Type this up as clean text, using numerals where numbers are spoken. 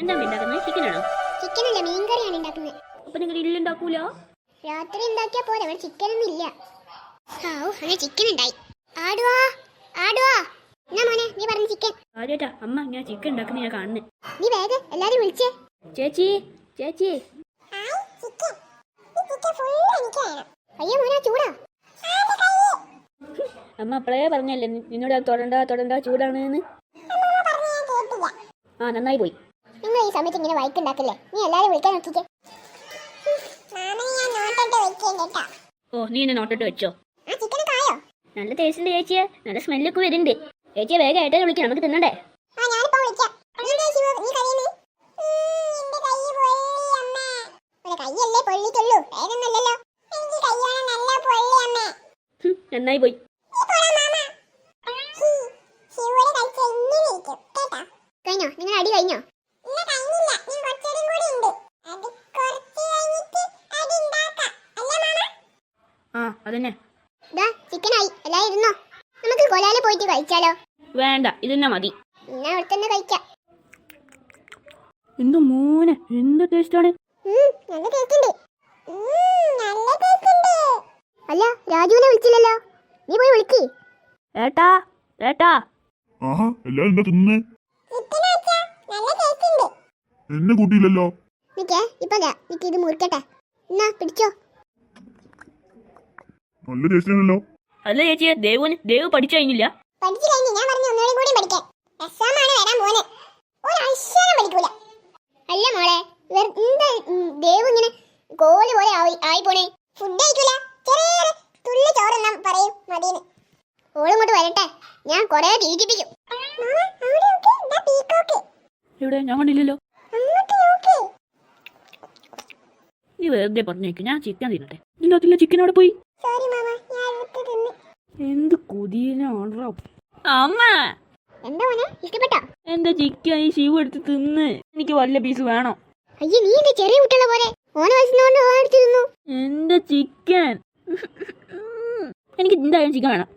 എന്താ ഉണ്ടാക്കുന്നത്? ചിക്കനാണോ? ചിക്കനല്ല, മീൻകറിയാണ് ഉണ്ടാക്കുന്നത്. അപ്പൊ നിങ്ങൾ ഇല്ലുണ്ടാക്കൂല? രാത്രി ഉണ്ടാക്കിയാ പോലെ, ഇവിടെ ചിക്കനൊന്നും ഇല്ല. അങ്ങനെ ചിക്കൻ ഉണ്ടായി. ആടുവാ ആടുവാ, എന്നാ മോനെ നീ പറഞ്ഞ ചിക്കൻ. ആദ്യമായിട്ടാ അമ്മ ഞാൻ ചിക്കൻ ഉണ്ടാക്കുന്ന ഞാൻ കാണുന്നത്. നീ വേഗം എല്ലാരും വിളിച്ചേ. ചേച്ചി ചേച്ചി. അയ്യോ മോനെ ചൂടാ. അമ്മ അപ്പളേ പറഞ്ഞല്ലേ നിന്നോട് തൊടണ്ട ചൂടാണ്. ആ നന്നായി പോയി. നിങ്ങൾ ഈ സമയത്ത് ഇങ്ങനെ വൈക്കുണ്ടാക്കല്ലേ, നീ എല്ലാരും വിളിക്കാൻ നോക്കിക്കേ. ഓ നീ എന്നെ നോട്ടിട്ട് വെച്ചോ. നല്ല ടേസ്റ്റ് ഉണ്ട് ചേച്ചിയെ, നല്ല സ്മെല്ലൊക്കെ വരുന്നുണ്ട്. ചേച്ചിയെ വേഗം ഏട്ടനെ വിളിക്കാം, നമുക്ക് തിന്നണ്ടേ. നന്നായി പോയി. കഴിഞ്ഞോ? നിങ്ങൾ അടി കഴിഞ്ഞോ? ആ അതന്നെ. ചിക്കനായി, എല്ലാരും ഇരുന്നോ. നമുക്ക് കൊലാലെ പോയിട്ട് കഴിച്ചാലോ? വേണ്ട, ഇതെന്നാ മതി. ഞാൻ ഇവിടെ തന്നെ കഴിക്കാം. എന്തോ മോനെ, എന്ത് ടേസ്റ്റാണ്. നല്ല ടേസ്റ്റ് ഉണ്ട്. അല്ല രാജുവിനെ വിളിച്ചില്ലല്ലോ, നീ പോയി വിളിക്ക്. ഏട്ടാ ഏട്ടാ. ആഹാ, എല്ലാരും എന്താ തിന്നേ? എന്നെ കൂട്ടിയില്ലല്ലോ. ഇപ്പൊ ഇത് മുറിക്കട്ടെ, എന്നാ പിടിച്ചോ. നല്ല ടേസ്റ്റ് ആണല്ലോ. അല്ല ചേച്ചിയെ, ദേവ് പഠിച്ചു കഴിഞ്ഞില്ല. അല്ല മോളെ, ദേവ് ഇങ്ങനെ കോല് പോലെ ആയി പോണേ. ഫുഡ് കഴിക്കൂല, ചെറിയ തുള്ളി ചോറെന്നാ പറയും മതിയെന്ന്. ഓളിങ്ങോട്ട് വരട്ടെ, ഞാൻ കൊറേ തീറ്റിപ്പിക്കും. ഇവിടെ ഞാൻ കണ്ടില്ലല്ലോ. നീ വെറുതെ പറഞ്ഞേക്ക്, ഞാൻ ചിക്കൻ തിന്നട്ടെ. ഇല്ലാത്തില്ല, ചിക്കൻ അവിടെ പോയി. എന്ത് കൊതിയനാണോ അമ്മ. എന്താ മോനെ, ഇഷ്ടപ്പെട്ടോ? എന്റെ ചിക്കൻ ഈ ശിവ എടുത്ത് തിന്ന്, എനിക്ക് വല്ല പീസ് വേണം. അയ്യോ, നീ എന്റെ ചെറിയ കുട്ടികളെ പോലെ ഓനെ വയസ്സിനോണ്ട് ഓനെടുത്ത് തിന്നു. എന്റെ ചിക്കൻ എനിക്ക് എന്തായാലും ചിക്കൻ വേണം.